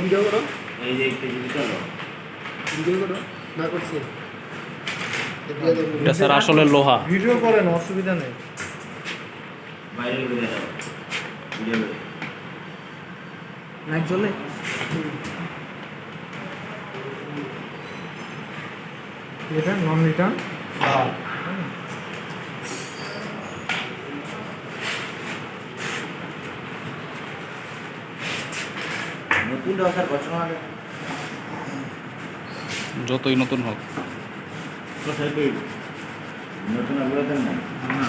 Video করো, এই যে একটু চলো ভিডিও করো না করছি। এটা স্যার আসলে লোহা। ভিডিও করেন, অসুবিধা নেই। বাইরে বেরিয়ে যাও ভিডিও লাইট জ্বলে। এটা নন রিটার্ন। নতুন দরকার বছর আগে যতই নতুন হোক। কোথায় পেয়ে নতুন আগ্রহ দেন না না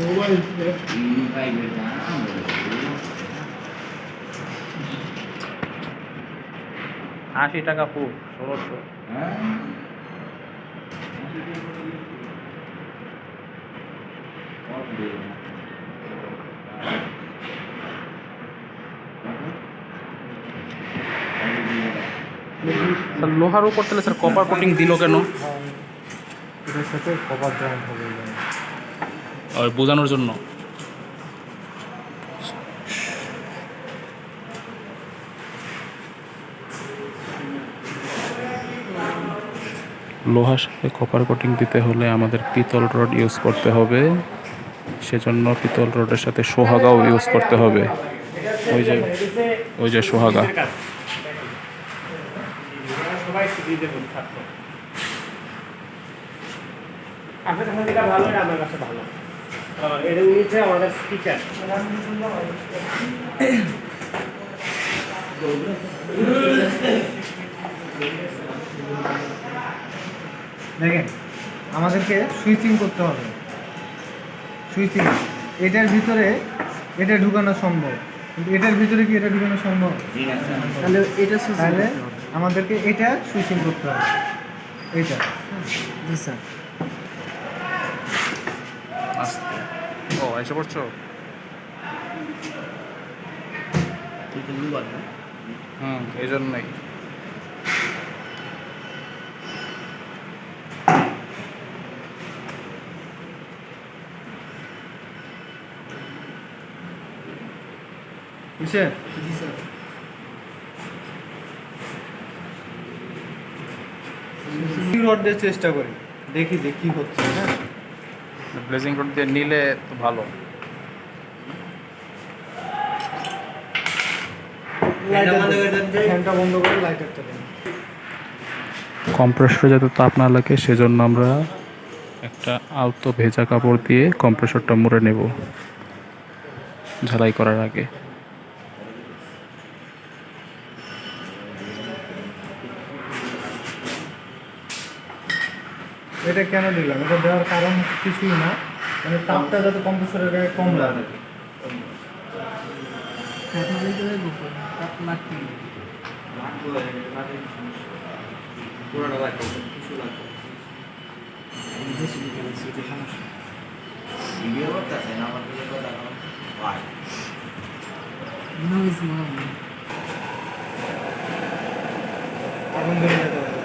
মোবাইল 80 টাকা ফুট 1600। স্যার লোহার উপর তাহলে স্যার কপার কোটিং দিল কেন? এটার সাথে কভার জয়েন্ট হবে। আর বোঝানোর জন্য। লোহার সাথে কপার কোটিং দিতে হলে আমাদের পিতল রড ইউজ করতে হবে, সেজন্য পিতল রডের সাথে সোহাগাও ইউজ করতে হবে। ওই যে সোহাগা। আপনার কাছে যেটা ভালো এটা আমার কাছে ভালো। এটা হচ্ছে আমাদের টিচার। দেখেন, আমাদেরকে সুইচিং করতে হবে। সুইচিং এটার ভিতরে এটা ঢুকানো সম্ভব, কিন্তু এটার ভিতরে কি এটা ঢুকানো সম্ভব? তাহলে এটা তাহলে আমাদেরকে এটা সুইচিং করতে হবে। এটা জি স্যার। আস্তে। ও এসে পড়ছো? এই জন্যই। বুঝছেন? জি স্যার। রড দিয়ে চেষ্টা করি, দেখি যে কি হচ্ছে। হ্যাঁ, ব্লেজিং রড দিয়ে নিলে তো ভালো। ফ্যানটা বন্ধ করে লাইটারটা দেন। কম্প্রেসরে যাতে তাপ না লাগে সেজন্য আমরা একটা আলতো ভেজা কাপড় দিয়ে কম্প্রেসরটা মুড়ে নেব ঝালাই করার আগে। এটা কেন দিলাম? এটা দেওয়ার কারণ কিছুই না, মানে তাপটা যাতে কম্প্রেসরের গায়ে কম লাগে। পুরোটা লাগবে কিছু লাগবে ভিডিও করতেছে না আমার দিকে কথা ভাই আগুন ধরে যেতে হবে।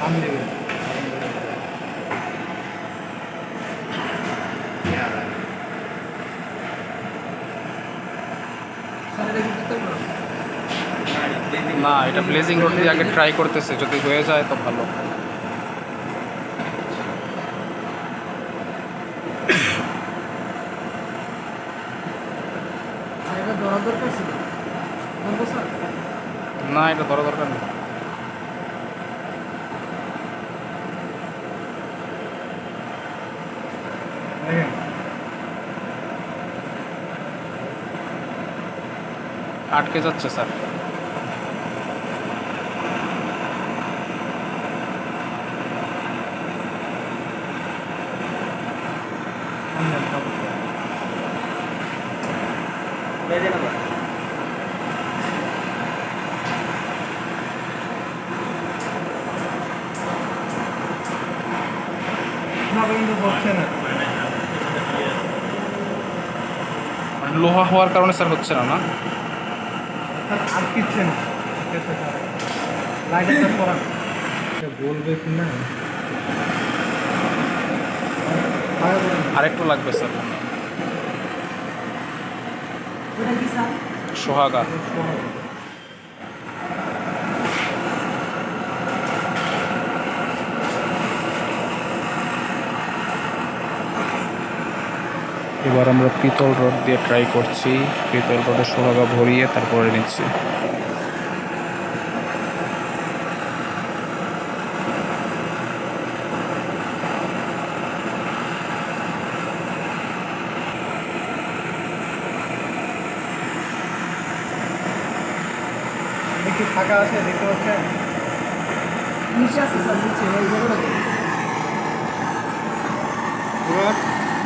আগুন দেবে। না, এটা ব্লেজিং রড দিয়ে আগে ট্রাই করতেছে, যদি হয়ে যায় তো ভালো। না, এটা ধরা দরকার নেই। দেখেন, আটকে যাচ্ছে স্যার। কিন্তু হচ্ছে না। লোহা হওয়ার কারণে স্যার হচ্ছে না। না, আটকিচ্ছে না। লাইটারটা করা বলবে কি না আরেকটু লাগবে স্যার। ওটা কি স্যার? সোহাগা। এবার আমরা পিতল রড দিয়ে ট্রাই করছি, পিতল রডে সোহাগা ভরিয়ে তারপরে নিচ্ছি। দেখি ফাঁকা আছে, দেখতে পাচ্ছেন? নিচে আছে স্যার, নিচে ওই জায়গাটা। এবার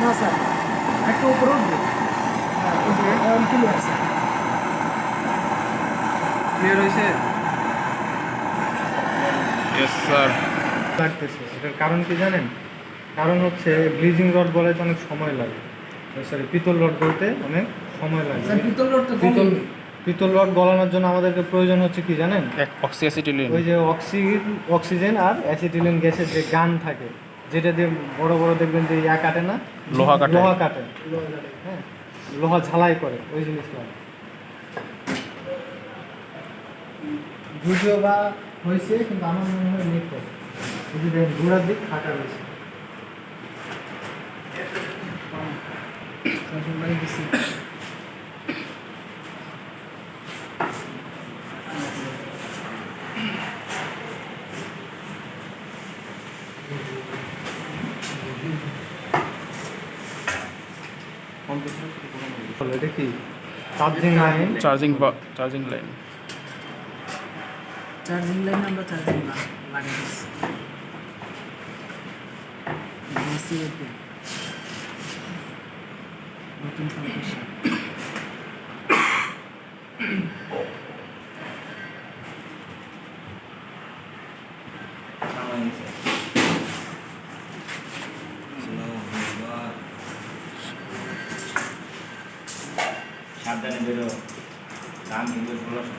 না স্যার, একটা উপরে উঠবে। হ্যাঁ, ওই যে অয়েল ক্লিয়ার স্যার। ক্লিয়ার হয়েছে? Yes sir. লাগতেছে, এটার কারণ কি জানেন? কারণ হচ্ছে ব্লিচিং রড বলাতে অনেক সময় লাগে, সরি পিতল রড বলতে অনেক সময় লাগে। স্যার পিতল রড তো পিতল গলেনি। পিতল রড গলানোর জন্য আমাদেরকে প্রয়োজন হচ্ছে কি জানেন? অক্সিঅ্যাসিটিলিন। ওই যে অক্সিজেন আর অ্যাসিটিলিন গ্যাসের যে গান থাকে, যেটা দিয়ে বড় বড় দেখবেন যে ইয়া কাটে না, লোহা কাটে। লোহা কাটে, হ্যাঁ, লোহা ঝালাই করে, ওই জিনিসটা ভিডিও বা হয়েছে, কিন্তু আমার মনে হয় নেট করে যদি দেখেন ঘোড়ার দিক ফাঁকা রয়েছে। তখন বাড়ি গেছি। এটা কি charging line? Charging line. Charging line আমরা চার্জিং লাগাইছি। এসি এতে নতুন কম্পিটিশন। সাবধানে বেরো, দাম কিন্তু 1600।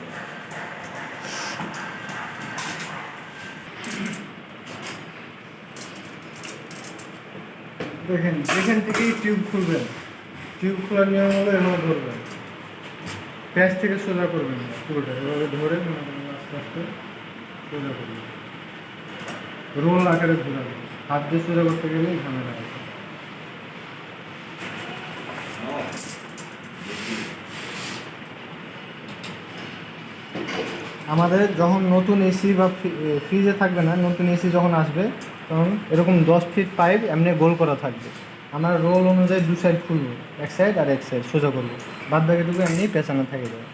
দেখেন এখান থেকেই টিউব খুলবেন, টিউব খোলার নিয়ম হলো এভাবে ধরবেন, প্যাচ থেকে সোজা করবেন না, পুরোটা এভাবে ধরে আস্তে আস্তে সোজা করবেন, রোল আকারে ঘোরাবেন। হাত দিয়ে সোজা করতে গেলেই ঝামেলা আছে। আমাদের যখন নতুন এসি বা ফ্রিজে থাকবে না, নতুন এসি যখন আসবে তখন এরকম 10 ফিট পাইপ এমনি গোল করা থাকবে। আমরা রোল অনুযায়ী দু সাইড খুলবো, এক সাইড আর এক সাইড সোজা করবো, বাদ বাকিটুকু এমনি পেঁচানো থাকে যাবে।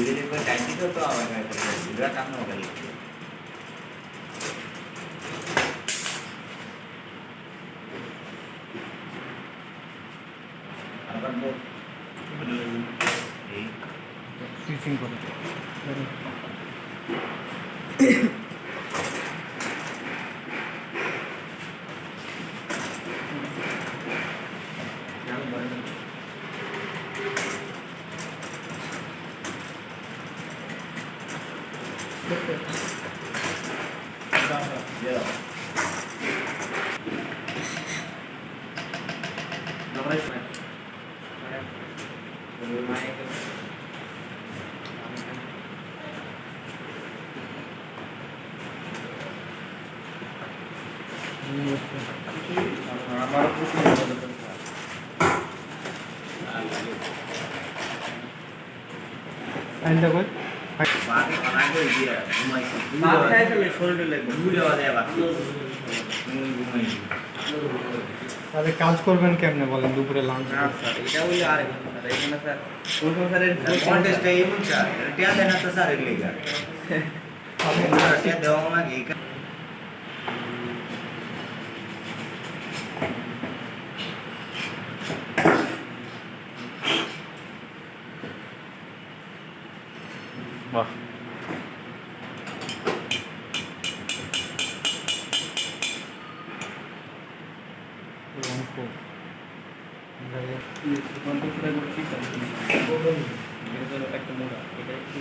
ভিডিও করে টাইম দিতে তো আবার ভিডিও কাম না করে। আবার তো এই সুইচিং করে আইনটা কই বাকি বানাই করে দিয়া ঘুমাইছি। ভাত খাই ফেলে শরীরে লাগবে। দুই দেওয়া দেয়া বাকি ঘুমাইছি। তাহলে কাজ করবেন কেমনে বলেন দুপুরে লাঞ্চ? না স্যার, এটা হইলে আর এখন স্যার, এখানে স্যার কোন স্যারের কন্টেস্ট এই মন স্যার টিয়া দেনা তো স্যার এর লাগা টিয়া দেওয়া লাগে এই বাহ। একটা মোড়া এটা একটু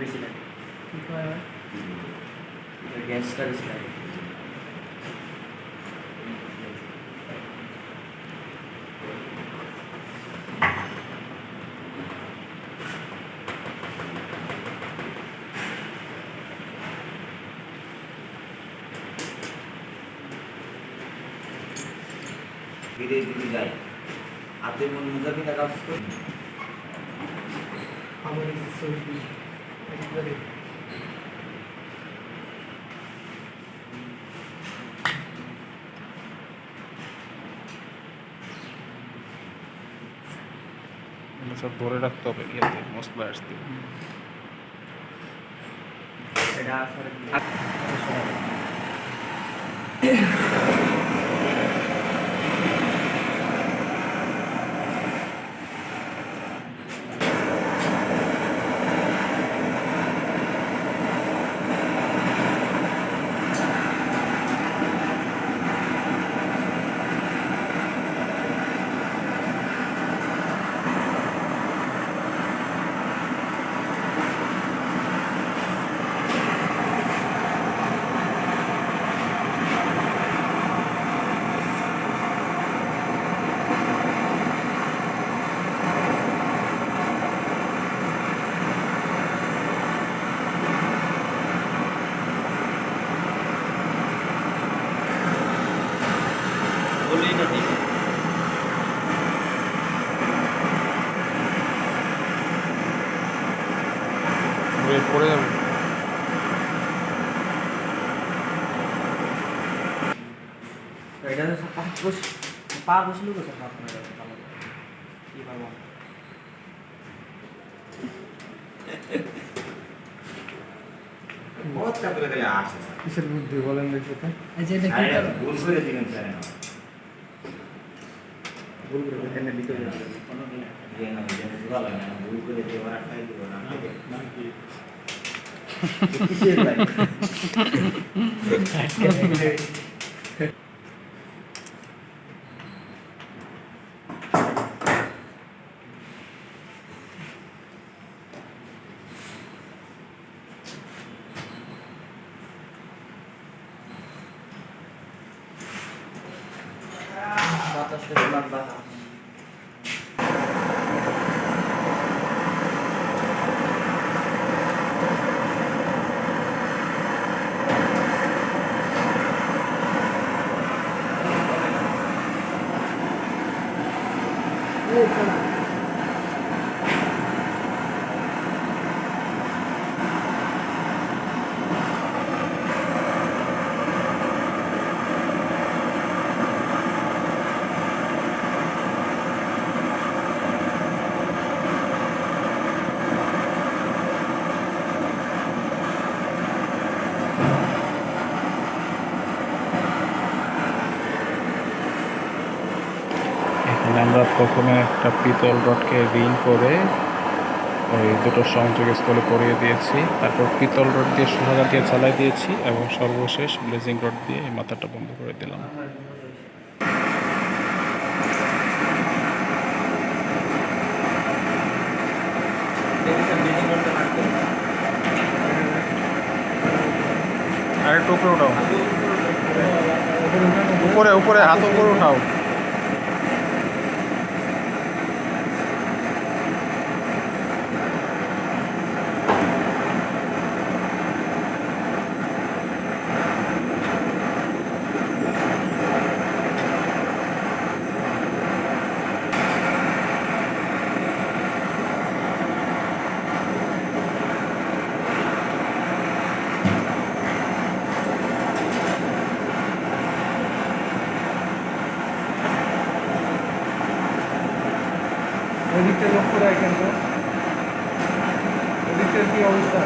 বেশি লাগে গ্যাসটা বেশি লাগে ধীরে ধীরে যাই আপনি মন মুজাফি টাকা আমার ছবি একবারে সব ধরে রাখতে হবে ইয়েতে মশলা আসতে। এটা আসলে বলেই না ঠিক পড়ে যাবে। এটা পা বসলো কোথায় আপনার কি পাবো বহুত কাপড়ে গেলে আসে কিসের বুদ্ধি বলেন দেখি তো? এই যে এটা কি আরে কারণ ভুল করে দিবেন স্যার ভুল করে এখানে ভিতরে কোনো দিয়ে না ভালো না ভুল করে দিয়ে ওরা খাই দিব না কিসের ভাই বাতাসে বাতাস এখানে আমরা প্রথমে একটা পিতল রডকে রিং করে ওই দুটো সংযোগস্থলে করিয়ে দিয়েছি, তারপর পিতল রড দিয়ে সোহাগা দিয়ে চালাই দিয়েছি এবং সর্বশেষ ব্লেজিং রড দিয়ে এই মাথাটা বন্ধ করে দিলাম। আর একটু উপরে উঠাও, উপরে উপরে হাত উপরে উঠাও। এদিকটা লক্ষ্য রাখেন তো, এদিকটার কি অবস্থা?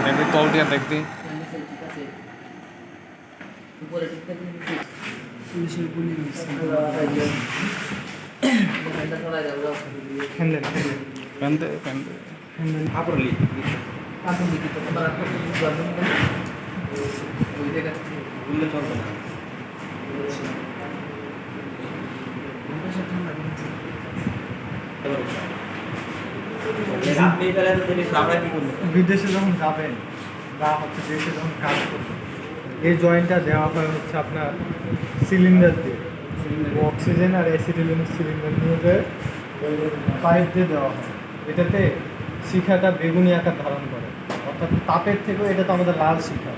দেখবি তল দিয়ে দেখবি পুলিশের পুলিশ হ্যান্ডেল প্যান্ডে প্যান্ডে হ্যান্ডেল কাপড়লি বললে চলবে না। আপনি ফেলে তো জিনিস আমরা কি করবো? বিদেশে যখন যাবেন বা হচ্ছে দেশে যখন কাজ করবেন, এই জয়েন্টটা দেওয়া হয় হচ্ছে আপনার সিলিন্ডার দিয়ে, অক্সিজেন আর অ্যাসিটিলিনের সিলিন্ডার নিয়ে যায় পাইপ দিয়ে দেওয়া হয়। এটাতে শিখাটা বেগুনি আকার ধারণ করে, অর্থাৎ তাপের থেকেও এটা তো আমাদের লাল শিখা,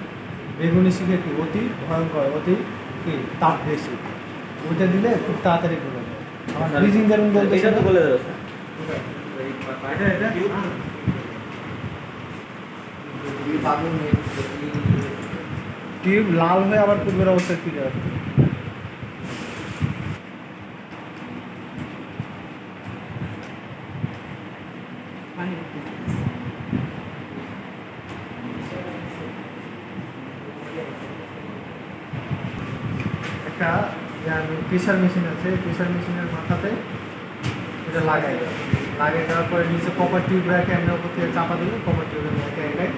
বেগুনি শিখে কি অতি ভয়ঙ্কর, অতি কি তাপ বেশি, ওইটা দিলে খুব তাড়াতাড়ি গলে যায়। আমার ব্রিজিং যেমন বলতে এটা তো বলে দেবো এটা এটা টিউব লাল হয়ে আবার পূর্বের অবস্থায় ফিরে আসবে। একটা প্রেশার মেশিন আছে, প্রেশার মেশিনের মাথাতে এটা লাগাই লাগিয়ে দেওয়ার পরে নিচে কপার টিউব রাখে, আমরা উপর থেকে চাপা দিলে কপার টিউবের একে একাই